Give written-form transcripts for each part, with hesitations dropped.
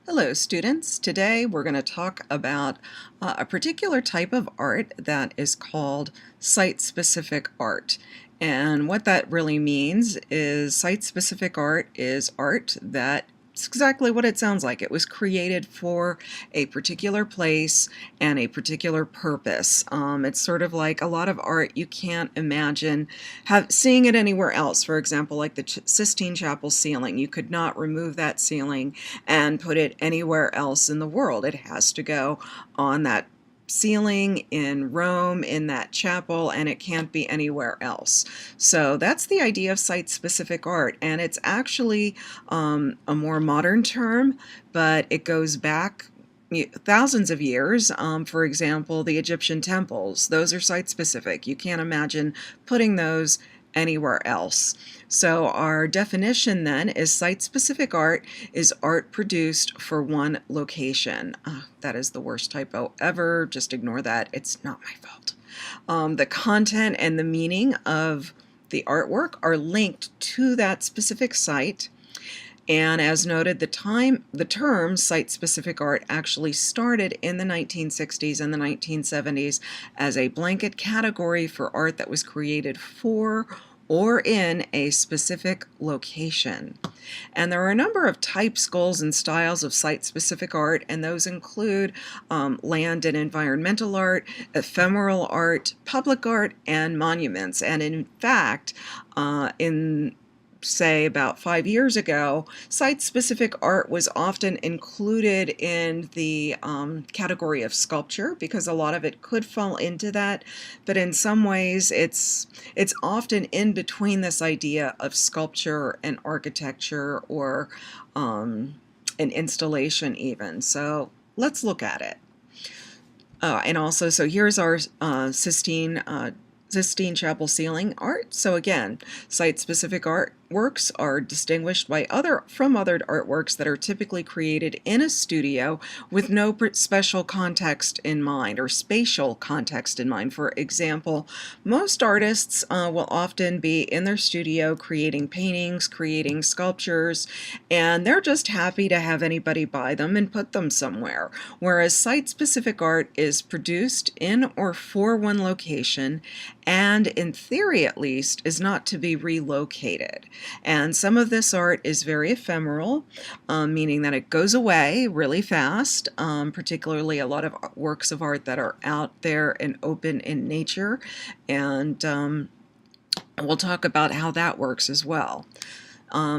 Hello students. Today we're going to talk about a particular type of art that is called site-specific art. And what that really means is site-specific art is art that it's exactly what it sounds like. It was created for a particular place and a particular purpose. It's sort of like a lot of art you can't imagine seeing it anywhere else. For example, like the Sistine Chapel ceiling. You could not remove that ceiling and put it anywhere else in the world. It has to go on that ceiling in Rome in that chapel, and it can't be anywhere else. So that's the idea of site-specific art, and it's actually a more modern term, but it goes back thousands of years. For example, the Egyptian temples, those are site-specific. You can't imagine putting those anywhere else. So our definition then is site-specific art is art produced for one location. That is the worst typo ever. Just ignore that. It's not my fault. The content and the meaning of the artwork are linked to that specific site. And as noted, the term site-specific art actually started in the 1960s and the 1970s as a blanket category for art that was created for or in a specific location. And there are a number of types, goals, and styles of site-specific art, and those include land and environmental art, ephemeral art, public art, and monuments. And in fact, say about 5 years ago, site-specific art was often included in the category of sculpture because a lot of it could fall into that, but in some ways it's often in between this idea of sculpture and architecture or an installation even. So let's look at it. And also, so here's our Sistine Chapel ceiling art. So again, site-specific artworks are distinguished from other artworks that are typically created in a studio with no special context in mind or spatial context in mind. For example, most artists will often be in their studio creating paintings, creating sculptures, and they're just happy to have anybody buy them and put them somewhere. Whereas site-specific art is produced in or for one location and, in theory at least, is not to be relocated. And some of this art is very ephemeral, meaning that it goes away really fast, particularly a lot of works of art that are out there and open in nature. And we'll talk about how that works as well.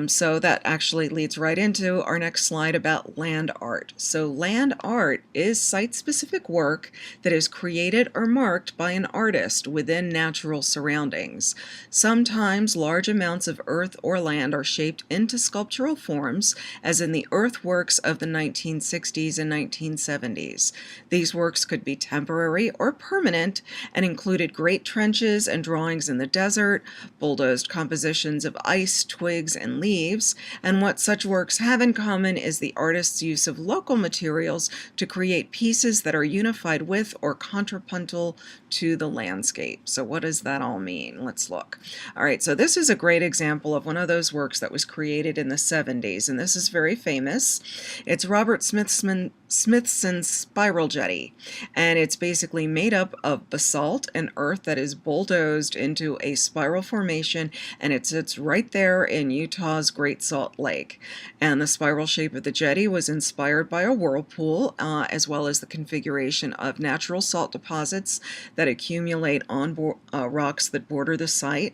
So that actually leads right into our next slide about land art. So land art is site-specific work that is created or marked by an artist within natural surroundings. Sometimes large amounts of earth or land are shaped into sculptural forms, as in the earthworks of the 1960s and 1970s. These works could be temporary or permanent and included great trenches and drawings in the desert, bulldozed compositions of ice, twigs, and leaves, and what such works have in common is the artist's use of local materials to create pieces that are unified with or contrapuntal to the landscape. So what does that all mean? Let's look. All right, so this is a great example of one of those works that was created in the 70s, and this is very famous. It's Robert Smithson's Spiral Jetty, and it's basically made up of basalt and earth that is bulldozed into a spiral formation, and it sits right there in Utah's Great Salt Lake. And the spiral shape of the jetty was inspired by a whirlpool, as well as the configuration of natural salt deposits that accumulate on rocks that border the site.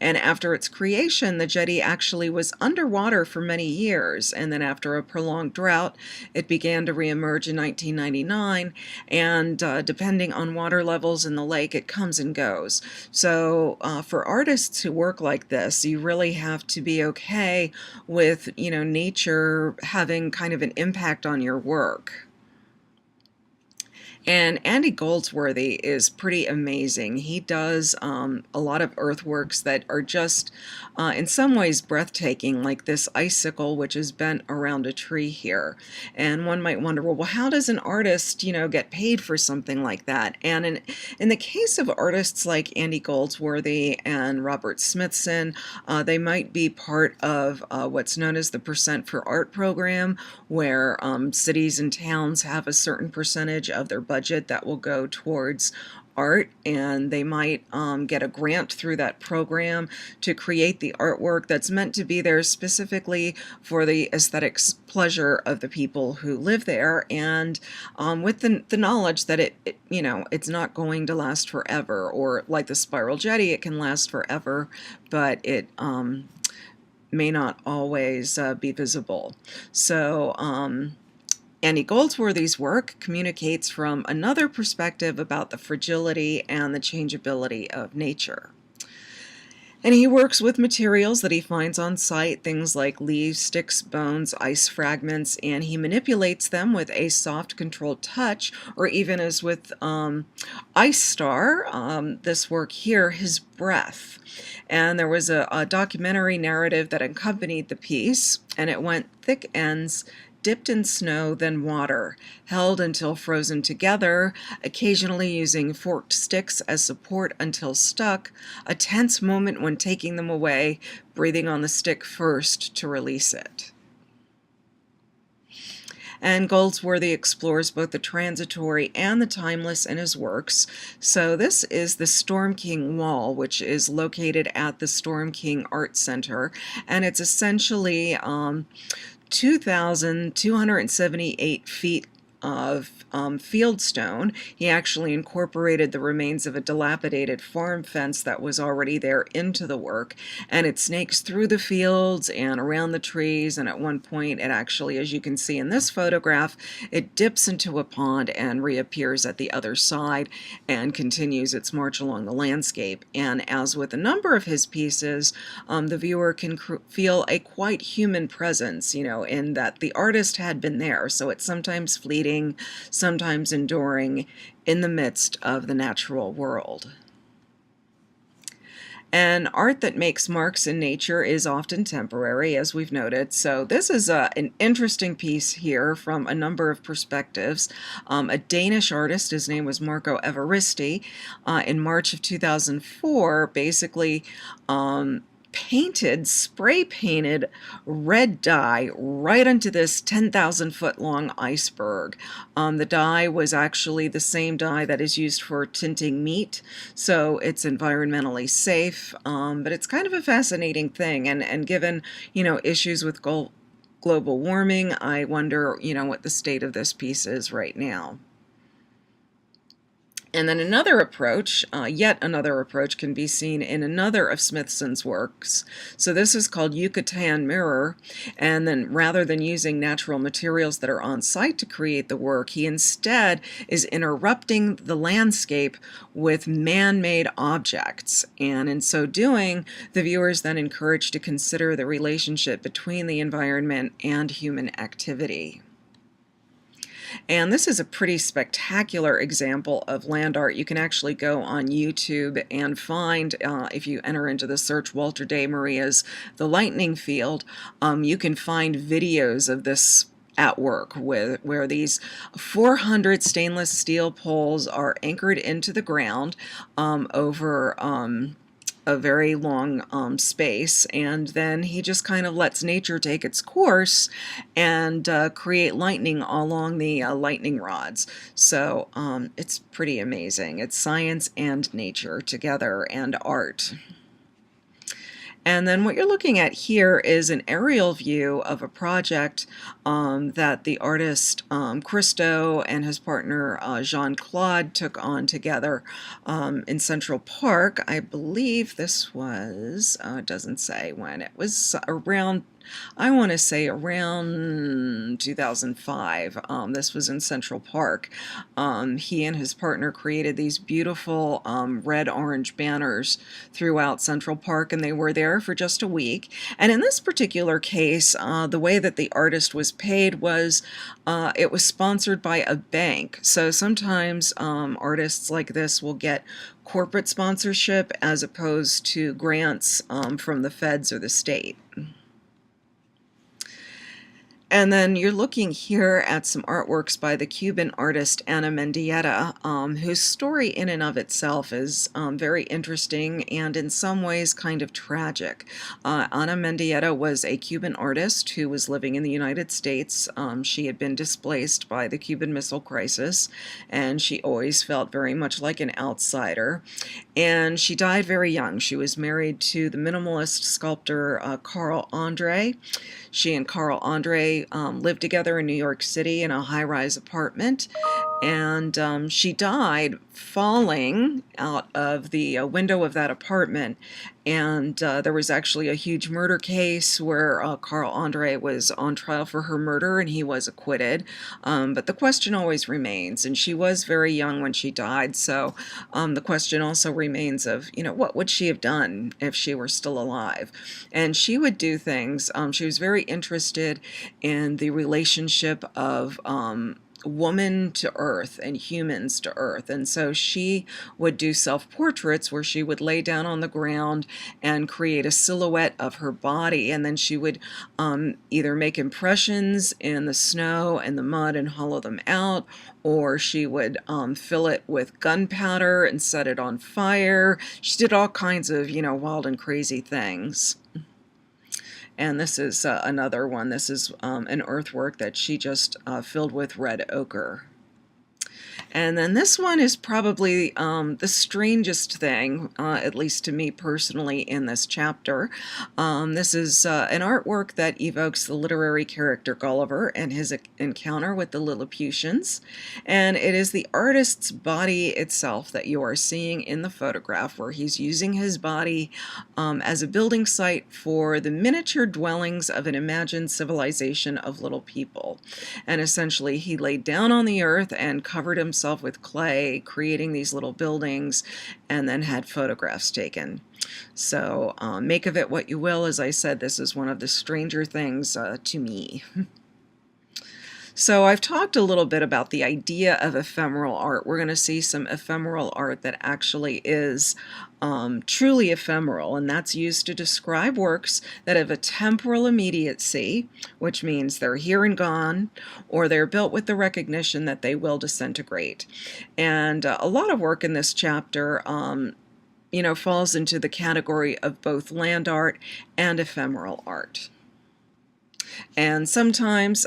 And after its creation, the jetty actually was underwater for many years, and then after a prolonged drought, it began to reemerge in 1999, and depending on water levels in the lake, it comes and goes. So for artists who work like this, you really have to be okay with, nature having kind of an impact on your work. And Andy Goldsworthy is pretty amazing. He does a lot of earthworks that are just, in some ways, breathtaking, like this icicle which is bent around a tree here. And one might wonder, well, how does an artist, get paid for something like that? And in the case of artists like Andy Goldsworthy and Robert Smithson, they might be part of what's known as the Percent for Art program, where cities and towns have a certain percentage of their budget that will go towards art, and they might get a grant through that program to create the artwork that's meant to be there specifically for the aesthetics pleasure of the people who live there, and with the knowledge that it's not going to last forever, or like the Spiral Jetty, it can last forever, but it may not always be visible. So Andy Goldsworthy's work communicates from another perspective about the fragility and the changeability of nature. And he works with materials that he finds on site, things like leaves, sticks, bones, ice fragments, and he manipulates them with a soft, controlled touch, or even as with Ice Star, this work here, his breath. And there was a documentary narrative that accompanied the piece, and it went thick ends, dipped in snow, then water, held until frozen together, occasionally using forked sticks as support until stuck, a tense moment when taking them away, breathing on the stick first to release it. And Goldsworthy explores both the transitory and the timeless in his works. So this is the Storm King Wall, which is located at the Storm King Art Center, and it's essentially 2,278 feet of fieldstone. He actually incorporated the remains of a dilapidated farm fence that was already there into the work, and it snakes through the fields and around the trees, and at one point it actually, as you can see in this photograph, it dips into a pond and reappears at the other side and continues its march along the landscape. And as with a number of his pieces, the viewer can feel a quite human presence, in that the artist had been there, so it's sometimes fleeting, sometimes enduring in the midst of the natural world. And art that makes marks in nature is often temporary, as we've noted. So this is an interesting piece here from a number of perspectives. A Danish artist, his name was Marco Evaristi, in March of 2004, basically spray painted red dye right onto this 10,000 foot long iceberg. The dye was actually the same dye that is used for tinting meat, so it's environmentally safe, but it's kind of a fascinating thing, and given, issues with global warming, I wonder, what the state of this piece is right now. And then yet another approach can be seen in another of Smithson's works. So this is called Yucatan Mirror, and then rather than using natural materials that are on site to create the work, he instead is interrupting the landscape with man-made objects. And in so doing, the viewer is then encouraged to consider the relationship between the environment and human activity. And this is a pretty spectacular example of land art. You can actually go on YouTube and find, if you enter into the search Walter de Maria's The Lightning Field, you can find videos of this at work where these 400 stainless steel poles are anchored into the ground over a very long space, and then he just kind of lets nature take its course and create lightning along the lightning rods. So it's pretty amazing. It's science and nature together, and art. And then what you're looking at here is an aerial view of a project that the artist Christo and his partner Jean-Claude took on together in Central Park. I believe this was, it doesn't say when, it was around I want to say around 2005. This was in Central Park. He and his partner created these beautiful red-orange banners throughout Central Park, and they were there for just a week. And in this particular case, the way that the artist was paid was it was sponsored by a bank. So sometimes artists like this will get corporate sponsorship as opposed to grants from the feds or the state. And then you're looking here at some artworks by the Cuban artist Ana Mendieta, whose story in and of itself is very interesting and in some ways kind of tragic. Ana Mendieta was a Cuban artist who was living in the United States. She had been displaced by the Cuban Missile Crisis, and she always felt very much like an outsider. And she died very young. She was married to the minimalist sculptor Carl Andre. She and Carl Andre lived together in New York City in a high-rise apartment, and she died falling out of the window of that apartment. And there was actually a huge murder case where Carl Andre was on trial for her murder, and he was acquitted. But the question always remains, and she was very young when she died, so the question also remains of, what would she have done if she were still alive? And she would do things. She was very interested in the relationship of woman to earth and humans to earth, and so she would do self-portraits where she would lay down on the ground and create a silhouette of her body, and then she would either make impressions in the snow and the mud and hollow them out, or she would fill it with gunpowder and set it on fire. She did all kinds of wild and crazy things. And this is another one. This is an earthwork that she just filled with red ochre. And then this one is probably the strangest thing, at least to me personally, in this chapter. This is an artwork that evokes the literary character Gulliver and his encounter with the Lilliputians. And it is the artist's body itself that you are seeing in the photograph, where he's using his body as a building site for the miniature dwellings of an imagined civilization of little people. And essentially, he laid down on the earth and covered himself with clay, creating these little buildings, and then had photographs taken. So make of it what you will. As I said, this is one of the stranger things to me. So I've talked a little bit about the idea of ephemeral art. We're going to see some ephemeral art that actually is truly ephemeral, and that's used to describe works that have a temporal immediacy, which means they're here and gone, or they're built with the recognition that they will disintegrate. And a lot of work in this chapter falls into the category of both land art and ephemeral art. And sometimes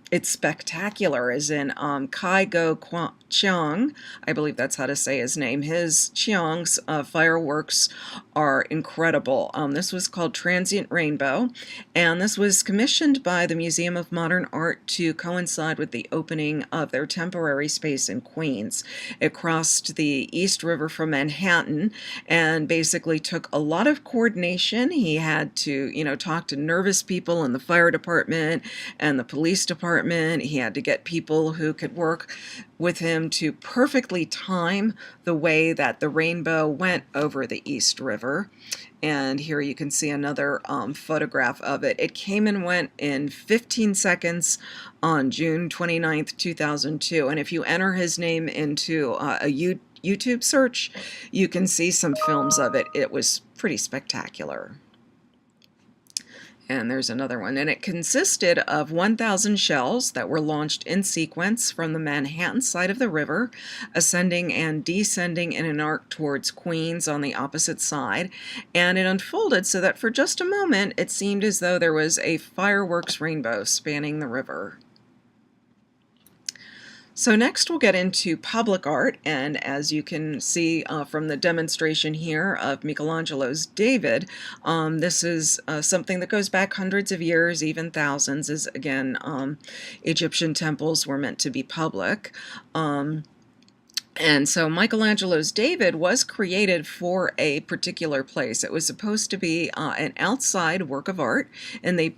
it's spectacular, as in Kai Go Chiang, I believe that's how to say his name. His Chiang's fireworks are incredible. This was called Transient Rainbow, and this was commissioned by the Museum of Modern Art to coincide with the opening of their temporary space in Queens. It crossed the East River from Manhattan and basically took a lot of coordination. He had to, talk to nervous people in the fire department and the police department. He had to get people who could work with him to perfectly time the way that the rainbow went over the East River. And here you can see another photograph of it. It came and went in 15 seconds on June 29th, 2002. And if you enter his name into a YouTube search, you can see some films of it. It was pretty spectacular. And there's another one, and it consisted of 1,000 shells that were launched in sequence from the Manhattan side of the river, ascending and descending in an arc towards Queens on the opposite side, and it unfolded so that for just a moment it seemed as though there was a fireworks rainbow spanning the river. So next we'll get into public art, and as you can see from the demonstration here of Michelangelo's David, this is something that goes back hundreds of years, even thousands, as again Egyptian temples were meant to be public. And so Michelangelo's David was created for a particular place. It was supposed to be an outside work of art, and they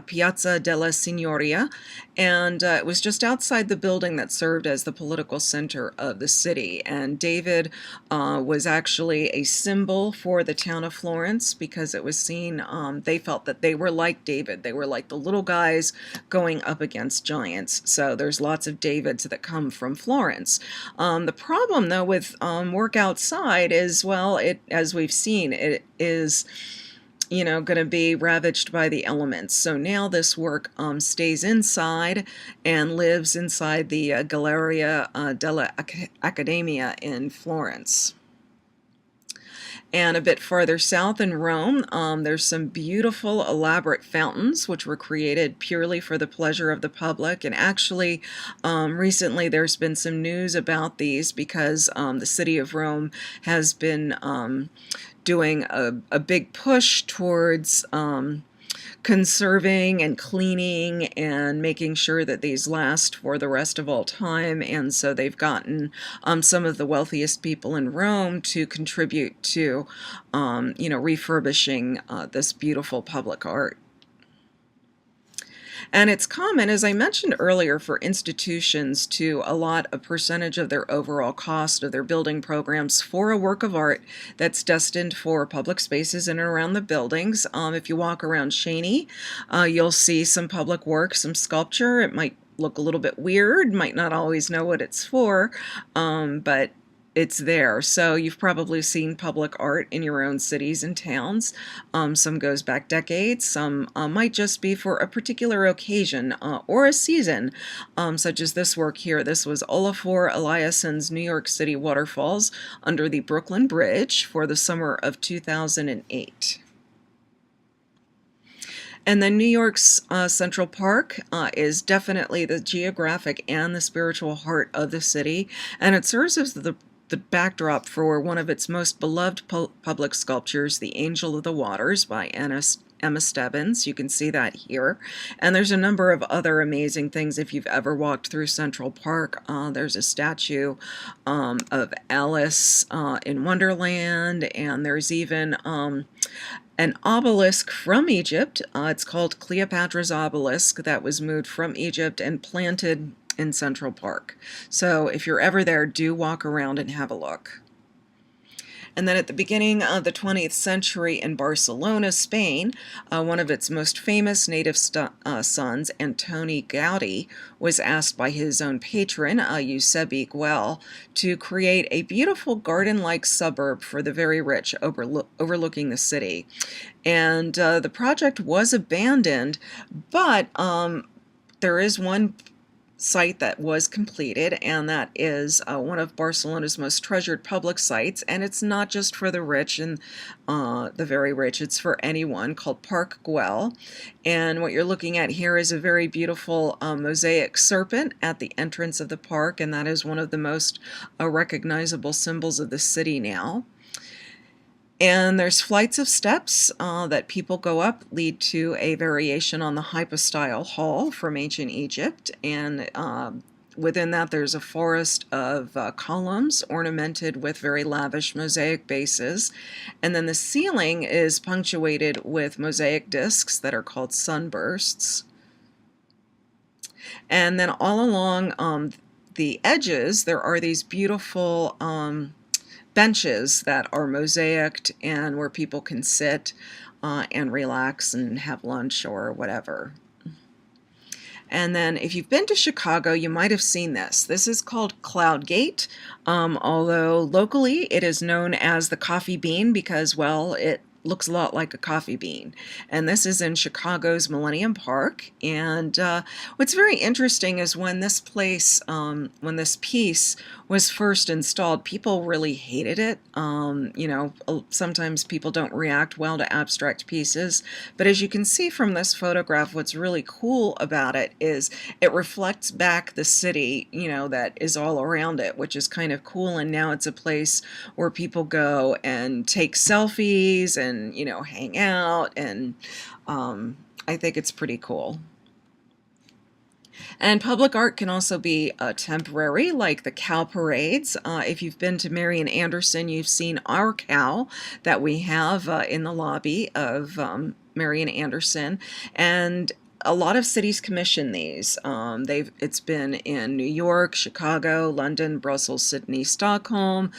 Piazza della Signoria, and it was just outside the building that served as the political center of the city. And David was actually a symbol for the town of Florence because it was seen, they felt that they were like David. They were like the little guys going up against giants. So there's lots of Davids that come from Florence. The problem, though, with work outside is, well, as we've seen, it is going to be ravaged by the elements. So now this work stays inside and lives inside the Galleria della Accademia in Florence. And a bit farther south in Rome, there's some beautiful, elaborate fountains which were created purely for the pleasure of the public. And actually, recently there's been some news about these because the city of Rome has been doing a big push towards conserving and cleaning and making sure that these last for the rest of all time. And so they've gotten some of the wealthiest people in Rome to contribute to, refurbishing this beautiful public art. And it's common, as I mentioned earlier, for institutions to allot a percentage of their overall cost of their building programs for a work of art that's destined for public spaces in and around the buildings. If you walk around Cheney, you'll see some public work, some sculpture. It might look a little bit weird, might not always know what it's for, but it's there. So you've probably seen public art in your own cities and towns. Some goes back decades. Some might just be for a particular occasion or a season, such as this work here. This was Olafur Eliasson's New York City waterfalls under the Brooklyn Bridge for the summer of 2008. And then New York's Central Park is definitely the geographic and the spiritual heart of the city, and it serves as the backdrop for one of its most beloved public sculptures, The Angel of the Waters by Emma Stebbins. You can see that here. And there's a number of other amazing things if you've ever walked through Central Park. There's a statue of Alice in Wonderland, and there's even an obelisk from Egypt. It's called Cleopatra's Obelisk that was moved from Egypt and planted in Central Park. So if you're ever there, do walk around and have a look. And then at the beginning of the 20th century in Barcelona, Spain, one of its most famous native sons, Antoni Gaudi, was asked by his own patron, Eusebi Güell, to create a beautiful garden-like suburb for the very rich overlooking the city. And the project was abandoned, but there is one site that was completed, and that is one of Barcelona's most treasured public sites, and it's not just for the rich and the very rich, it's for anyone, called Parc Güell. And what you're looking at here is a very beautiful mosaic serpent at the entrance of the park, and that is one of the most recognizable symbols of the city now. And there's flights of steps that people go up, lead to a variation on the hypostyle hall from ancient Egypt. And within that, there's a forest of columns ornamented with very lavish mosaic bases. And then the ceiling is punctuated with mosaic discs that are called sunbursts. And then all along the edges, there are these beautiful benches that are mosaiced and where people can sit and relax and have lunch or whatever. And then if you've been to Chicago, you might have seen this. This is called Cloud Gate, although locally it is known as the Coffee Bean because, well, it looks a lot like a coffee bean. And this is in Chicago's Millennium Park. And what's very interesting is when this place, when this piece was first installed, people really hated it. Sometimes people don't react well to abstract pieces. But as you can see from this photograph, what's really cool about it is it reflects back the city, that is all around it, which is kind of cool. And now it's a place where people go and take selfies and hang out, and I think it's pretty cool. And public art can also be temporary, like the cow parades. If you've been to Marian Anderson, you've seen our cow that we have in the lobby of Marian Anderson. And a lot of cities commission these. It's been in New York, Chicago, London, Brussels, Sydney, Stockholm,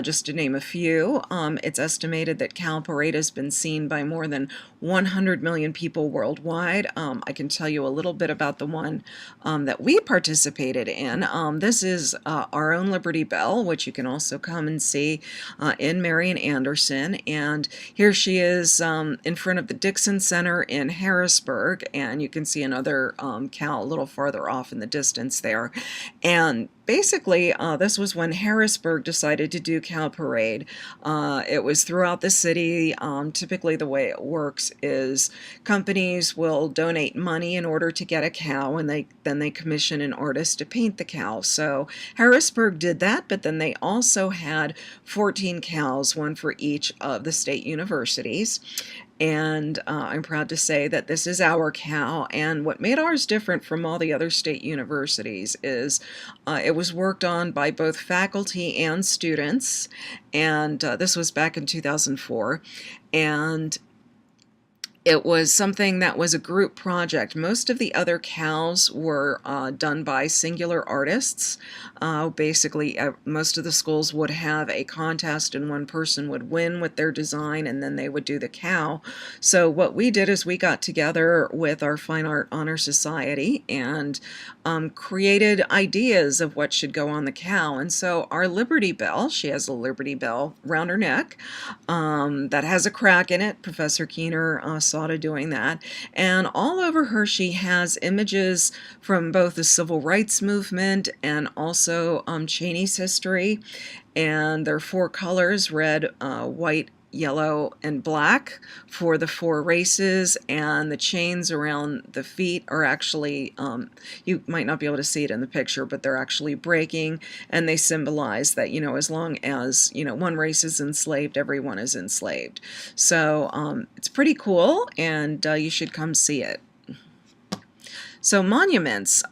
just to name a few. It's estimated that Cow Parade has been seen by more than 100 million people worldwide. I can tell you a little bit about the one that we participated in. This is our own Liberty Bell, which you can also come and see in Marian Anderson. And here she is in front of the Dixon Center in Harrisburg, and you can see another cow a little farther off in the distance there. And basically, this was when Harrisburg decided to do Cow Parade. It was throughout the city. Typically, the way it works is companies will donate money in order to get a cow, and then they commission an artist to paint the cow. So Harrisburg did that, but then they also had 14 cows, one for each of the state universities. And I'm proud to say that this is our cow. And what made ours different from all the other state universities is it was worked on by both faculty and students. And this was back in 2004. And it was something that was a group project. Most of the other cows were done by singular artists. Basically, most of the schools would have a contest and one person would win with their design and then they would do the cow. So what we did is we got together with our Fine Art Honor Society and created ideas of what should go on the cow. And so our Liberty Bell, she has a Liberty Bell around her neck that has a crack in it. Professor Keener saw to doing that. And all over her she has images from both the Civil Rights Movement and also Cheney's history. And there are 4 colors: red, white, yellow, and black for the 4 races, and the chains around the feet are actually, you might not be able to see it in the picture, but they're actually breaking, and they symbolize that, as long as, one race is enslaved, everyone is enslaved. So it's pretty cool, and you should come see it. So monuments,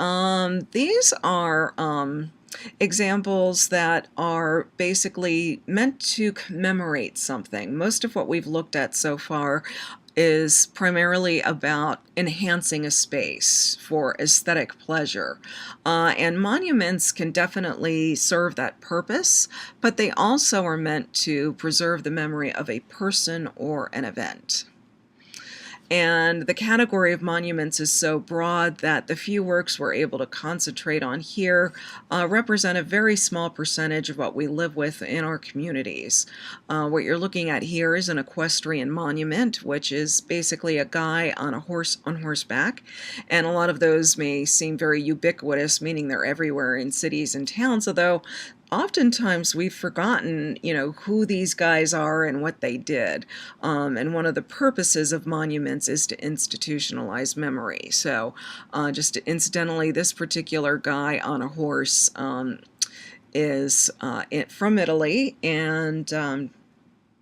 these are examples that are basically meant to commemorate something. Most of what we've looked at so far is primarily about enhancing a space for aesthetic pleasure. And monuments can definitely serve that purpose, but they also are meant to preserve the memory of a person or an event. And the category of monuments is so broad that the few works we're able to concentrate on here represent a very small percentage of what we live with in our communities. What you're looking at here is an equestrian monument, which is basically a guy on a horse on horseback. And a lot of those may seem very ubiquitous, meaning they're everywhere in cities and towns, although oftentimes we've forgotten, who these guys are and what they did. And one of the purposes of monuments is to institutionalize memory. So just incidentally, this particular guy on a horse is from Italy, and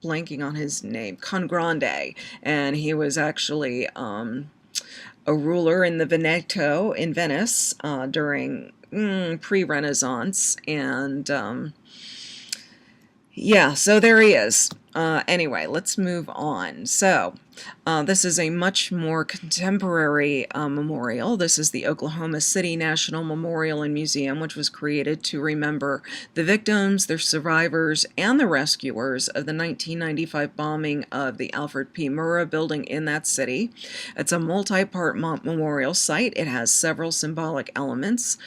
blanking on his name, Congrande, and he was actually a ruler in the Veneto in Venice during pre-Renaissance, and yeah, so there he is. Anyway, let's move on. So this is a much more contemporary memorial. This is the Oklahoma City National Memorial and Museum, which was created to remember the victims, their survivors, and the rescuers of the 1995 bombing of the Alfred P. Murrah building in that city. It's a multi-part memorial site. It has several symbolic elements,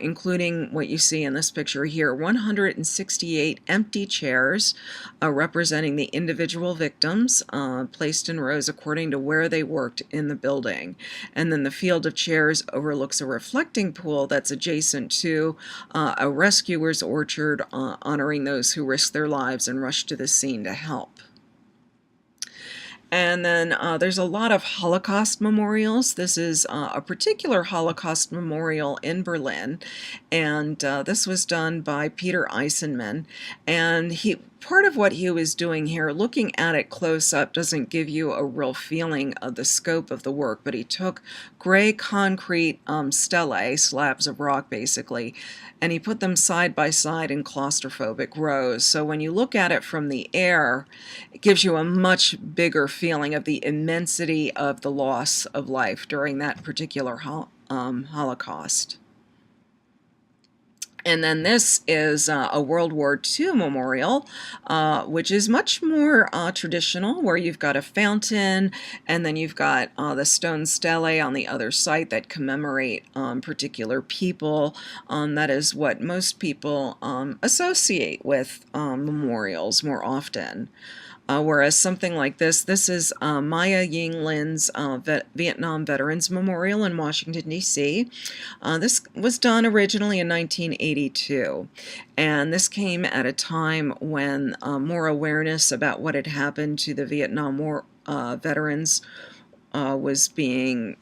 including what you see in this picture here, 168 empty chairs representing the individual victims placed in rows according to where they worked in the building. And then the field of chairs overlooks a reflecting pool that's adjacent to a rescuer's orchard, honoring those who risked their lives and rushed to the scene to help. And then there's a lot of Holocaust memorials. This is a particular Holocaust memorial in Berlin, and this was done by Peter Eisenman. And part of what he was doing here, looking at it close up doesn't give you a real feeling of the scope of the work, but he took gray concrete stelae, slabs of rock basically, and he put them side by side in claustrophobic rows. So when you look at it from the air, it gives you a much bigger feeling of the immensity of the loss of life during that particular Holocaust. And then this is a World War II memorial, which is much more traditional, where you've got a fountain, and then you've got the stone stelae on the other side that commemorate particular people. That is what most people associate with memorials more often. Whereas something like this is Maya Ying Lin's Vietnam Veterans Memorial in Washington, D.C. This was done originally in 1982, and this came at a time when more awareness about what had happened to the Vietnam War veterans was being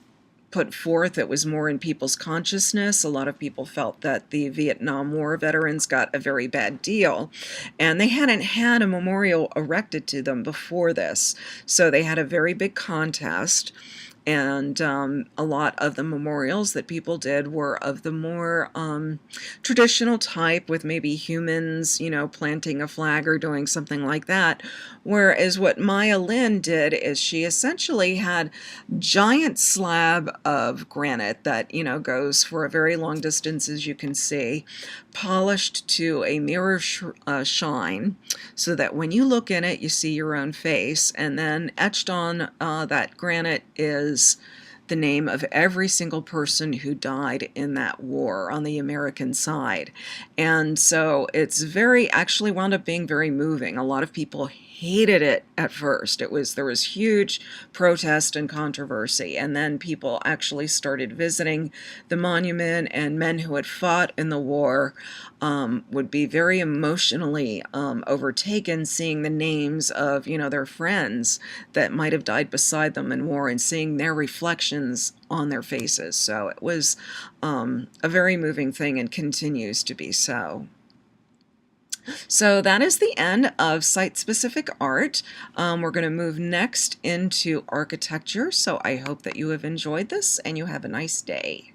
put forth. It was more in people's consciousness. A lot of people felt that the Vietnam War veterans got a very bad deal, and they hadn't had a memorial erected to them before this. So they had a very big contest, and a lot of the memorials that people did were of the more traditional type, with maybe humans, planting a flag or doing something like that. Whereas what Maya Lin did is she essentially had giant slab of granite that, goes for a very long distance, as you can see, polished to a mirror shine, so that when you look in it, you see your own face. And then etched on that granite is the name of every single person who died in that war on the American side. And so it's actually wound up being very moving. A lot of people hated it at first. There was huge protest and controversy, and then people actually started visiting the monument, and men who had fought in the war would be very emotionally overtaken seeing the names of their friends that might have died beside them in war, and seeing their reflections on their faces. So it was a very moving thing, and continues to be so. So that is the end of site-specific art. We're going to move next into architecture. So I hope that you have enjoyed this and you have a nice day.